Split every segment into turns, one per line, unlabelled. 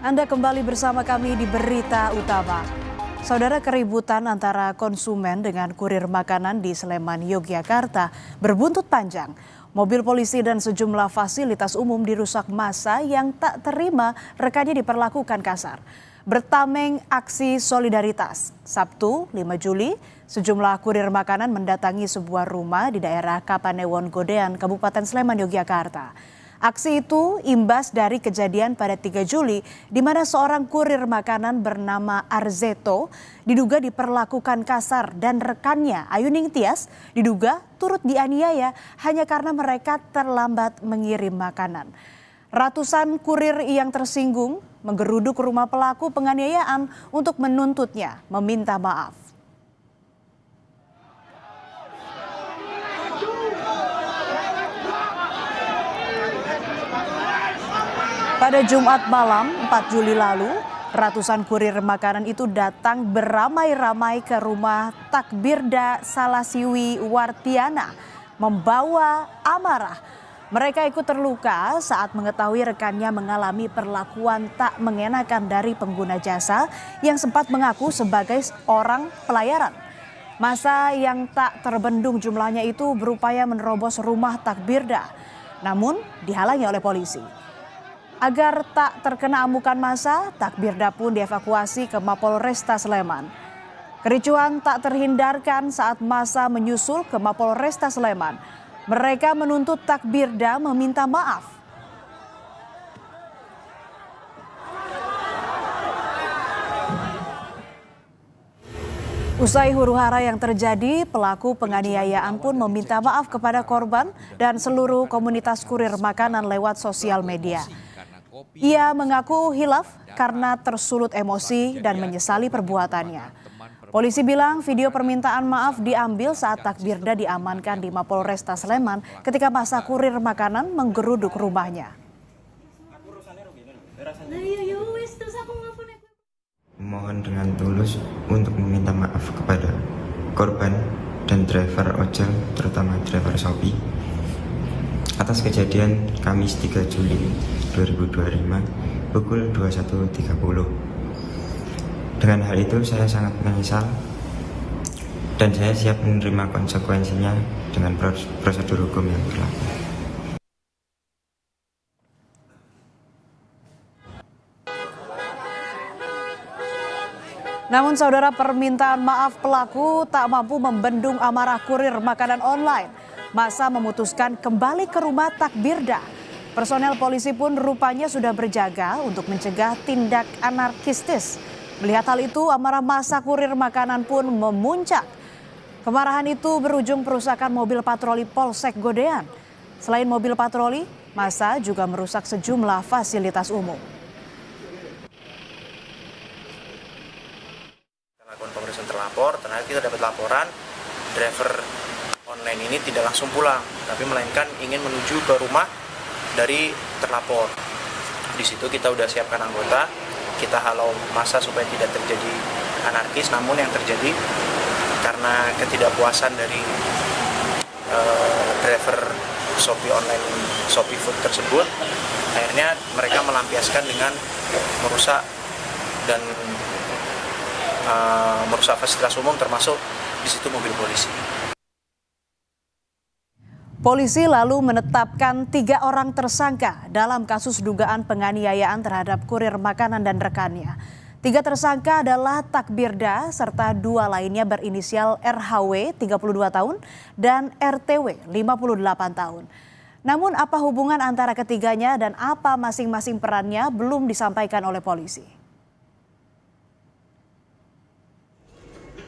Anda kembali bersama kami di Berita Utama. Saudara, keributan antara konsumen dengan kurir makanan di Sleman, Yogyakarta berbuntut panjang. Mobil polisi dan sejumlah fasilitas umum dirusak massa yang tak terima rekannya diperlakukan kasar. Bertameng aksi solidaritas, Sabtu 5 Juli, sejumlah kurir makanan mendatangi sebuah rumah di daerah Kapanewon Godean, Kabupaten Sleman, Yogyakarta. Aksi itu imbas dari kejadian pada 3 Juli di mana seorang kurir makanan bernama Arzeto diduga diperlakukan kasar dan rekannya Ayuning Tias diduga turut dianiaya hanya karena mereka terlambat mengirim makanan. Ratusan kurir yang tersinggung menggeruduk rumah pelaku penganiayaan untuk menuntutnya meminta maaf. Pada Jumat malam 4 Juli lalu, ratusan kurir makanan itu datang beramai-ramai ke rumah Takbirda Salasiwi Wartiana membawa amarah. Mereka ikut terluka saat mengetahui rekannya mengalami perlakuan tak mengenakan dari pengguna jasa yang sempat mengaku sebagai orang pelayaran. Massa yang tak terbendung jumlahnya itu berupaya menerobos rumah Takbirda, namun dihalangi oleh polisi. Agar tak terkena amukan massa, Takbirda pun dievakuasi ke Mapolresta Sleman. Kericuhan tak terhindarkan saat massa menyusul ke Mapolresta Sleman. Mereka menuntut Takbirda meminta maaf. Usai huru-hara yang terjadi, pelaku penganiayaan pun meminta maaf kepada korban dan seluruh komunitas kurir makanan lewat sosial media. Ia mengaku hilaf karena tersulut emosi dan menyesali perbuatannya. Polisi bilang video permintaan maaf diambil saat Takbirda diamankan di Mapolresta Sleman ketika massa kurir makanan menggeruduk rumahnya.
Mohon dengan tulus untuk meminta maaf kepada korban dan driver ojol, terutama driver Shopee, atas kejadian Kamis 3 Juli 2025 pukul 21.30. Dengan hal itu saya sangat menyesal dan saya siap menerima konsekuensinya dengan prosedur hukum yang berlaku.
Namun saudara, permintaan maaf pelaku tak mampu membendung amarah kurir makanan online. Massa memutuskan kembali ke rumah Takbirda. Personel polisi pun rupanya sudah berjaga untuk mencegah tindak anarkistis. Melihat hal itu, amarah massa kurir makanan pun memuncak. Kemarahan itu berujung perusakan mobil patroli Polsek Godean. Selain mobil patroli, massa juga merusak sejumlah fasilitas umum.
Lakukan pemeriksaan terlapor, ternyata kita dapat laporan driver online ini tidak langsung pulang, tapi melainkan ingin menuju ke rumah dari terlapor. Di situ kita udah siapkan anggota, kita halau massa supaya tidak terjadi anarkis, namun yang terjadi karena ketidakpuasan dari driver Shopee online, Shopee Food tersebut, akhirnya mereka melampiaskan dengan merusak dan merusak fasilitas umum, termasuk di situ mobil polisi.
Polisi lalu menetapkan 3 orang tersangka dalam kasus dugaan penganiayaan terhadap kurir makanan dan rekannya. 3 tersangka adalah Takbirda serta 2 lainnya berinisial RHW 32 tahun dan RTW 58 tahun. Namun apa hubungan antara ketiganya dan apa masing-masing perannya belum disampaikan oleh polisi.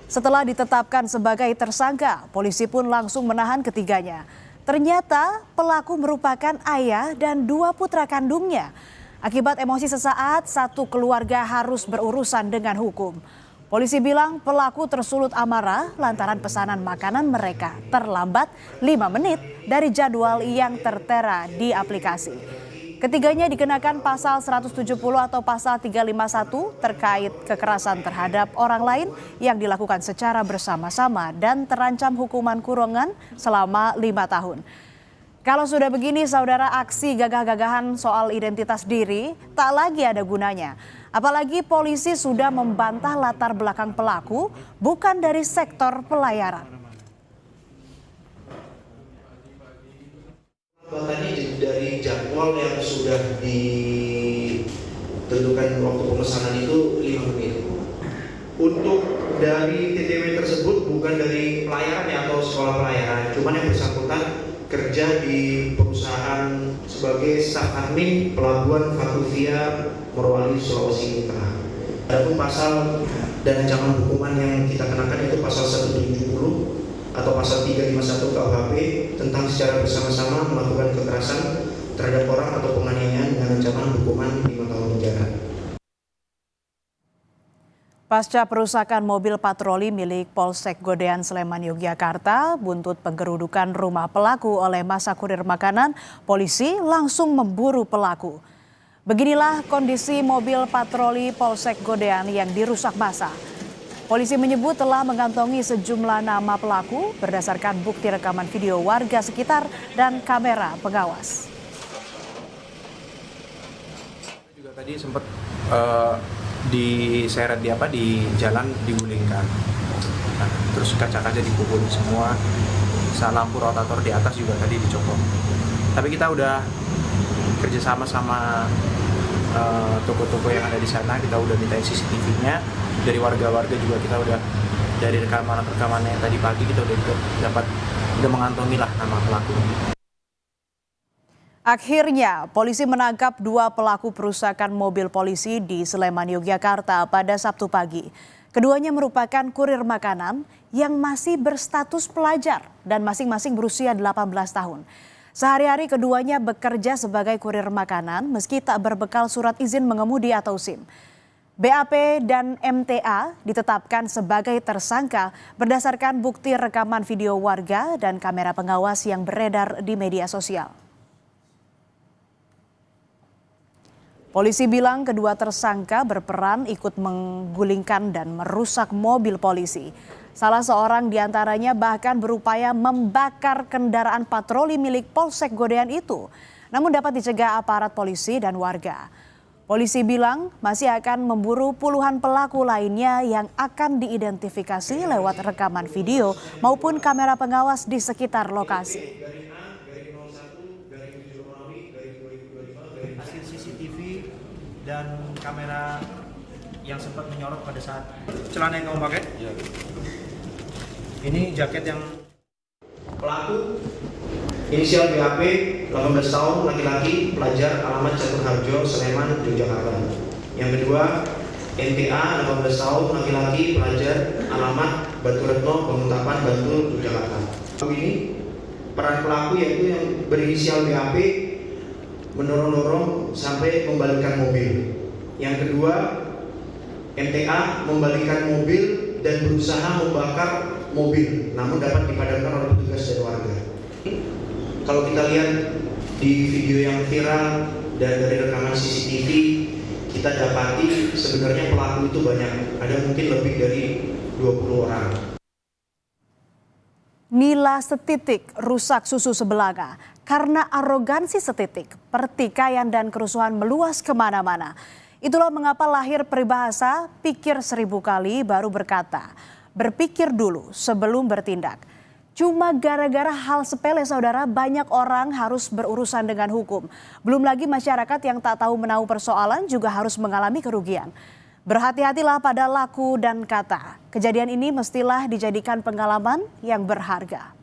Setelah ditetapkan sebagai tersangka, polisi pun langsung menahan ketiganya. Ternyata pelaku merupakan ayah dan 2 putra kandungnya. Akibat emosi sesaat, satu keluarga harus berurusan dengan hukum. Polisi bilang pelaku tersulut amarah lantaran pesanan makanan mereka terlambat 5 menit dari jadwal yang tertera di aplikasi. Ketiganya dikenakan pasal 170 atau pasal 351 terkait kekerasan terhadap orang lain yang dilakukan secara bersama-sama dan terancam hukuman kurungan selama 5 tahun. Kalau sudah begini, saudara, aksi gagah-gagahan soal identitas diri tak lagi ada gunanya. Apalagi polisi sudah membantah latar belakang pelaku bukan dari sektor pelayaran.
Tadi dari jadwal yang sudah ditentukan waktu pemesanan itu 5 menit. Untuk dari TTW tersebut bukan dari pelayaran atau sekolah pelayaran, cuman yang bersangkutan kerja di perusahaan sebagai staf admin pelabuhan Vatuvia Morowali, Sulawesi Tengah. Adapun pasal dan ancaman hukuman yang kita kenakan itu pasal 170 atau pasal 351 KUHP tentang secara bersama-sama melakukan kekerasan terhadap orang atau penganiayaan dengan ancaman hukuman 5 tahun penjara.
Pasca perusakan mobil patroli milik Polsek Godean Sleman, Yogyakarta, buntut penggerudukan rumah pelaku oleh massa kurir makanan, polisi langsung memburu pelaku. Beginilah kondisi mobil patroli Polsek Godean yang dirusak massa. Polisi menyebut telah mengantongi sejumlah nama pelaku berdasarkan bukti rekaman video warga sekitar dan kamera pengawas.
Juga tadi sempat diseret di jalan digulingkan, terus kaca-kaca dipukul semua, lampu rotator di atas juga tadi dicopot. Tapi kita udah kerjasama sama toko-toko yang ada di sana, kita udah minta CCTV-nya dari warga-warga juga, kita udah dari rekaman yang tadi pagi kita udah mengantongi lah nama pelaku.
Akhirnya, polisi menangkap 2 pelaku perusakan mobil polisi di Sleman, Yogyakarta pada Sabtu pagi. Keduanya merupakan kurir makanan yang masih berstatus pelajar dan masing-masing berusia 18 tahun. Sehari-hari keduanya bekerja sebagai kurir makanan meski tak berbekal surat izin mengemudi atau SIM. BAP dan MTA ditetapkan sebagai tersangka berdasarkan bukti rekaman video warga dan kamera pengawas yang beredar di media sosial. Polisi bilang kedua tersangka berperan ikut menggulingkan dan merusak mobil polisi. Salah seorang diantaranya bahkan berupaya membakar kendaraan patroli milik Polsek Godean itu, namun dapat dicegah aparat polisi dan warga. Polisi bilang masih akan memburu puluhan pelaku lainnya yang akan diidentifikasi lewat rekaman video maupun kamera pengawas di sekitar lokasi.
Hasil CCTV dan kamera yang sempat menyorot pada saat celana yang kamu pakai? Iya. Ini jaket yang
Pelaku inisial BAP 18 tahun, laki-laki, pelajar, alamat Caturharjo, Sleman, Yogyakarta. Yang kedua NTA 18 tahun, laki-laki, pelajar, alamat Batu Retno, Banguntapan, Bantul, Yogyakarta. Ini peran pelaku yaitu yang berinisial BAP mendorong-dorong sampai membalikkan mobil. Yang kedua, MTA membalikkan mobil dan berusaha membakar mobil, namun dapat dipadamkan oleh petugas dan warga. Kalau kita lihat di video yang viral dan dari rekaman CCTV, kita dapati sebenarnya pelaku itu banyak, ada mungkin lebih dari 20 orang.
Nila setitik rusak susu sebelaga. Karena arogansi setitik, pertikaian dan kerusuhan meluas kemana-mana. Itulah mengapa lahir peribahasa pikir 1000 kali baru berkata. Berpikir dulu sebelum bertindak. Cuma gara-gara hal sepele, saudara, banyak orang harus berurusan dengan hukum. Belum lagi masyarakat yang tak tahu menahu persoalan juga harus mengalami kerugian. Berhati-hatilah pada laku dan kata. Kejadian ini mestilah dijadikan pengalaman yang berharga.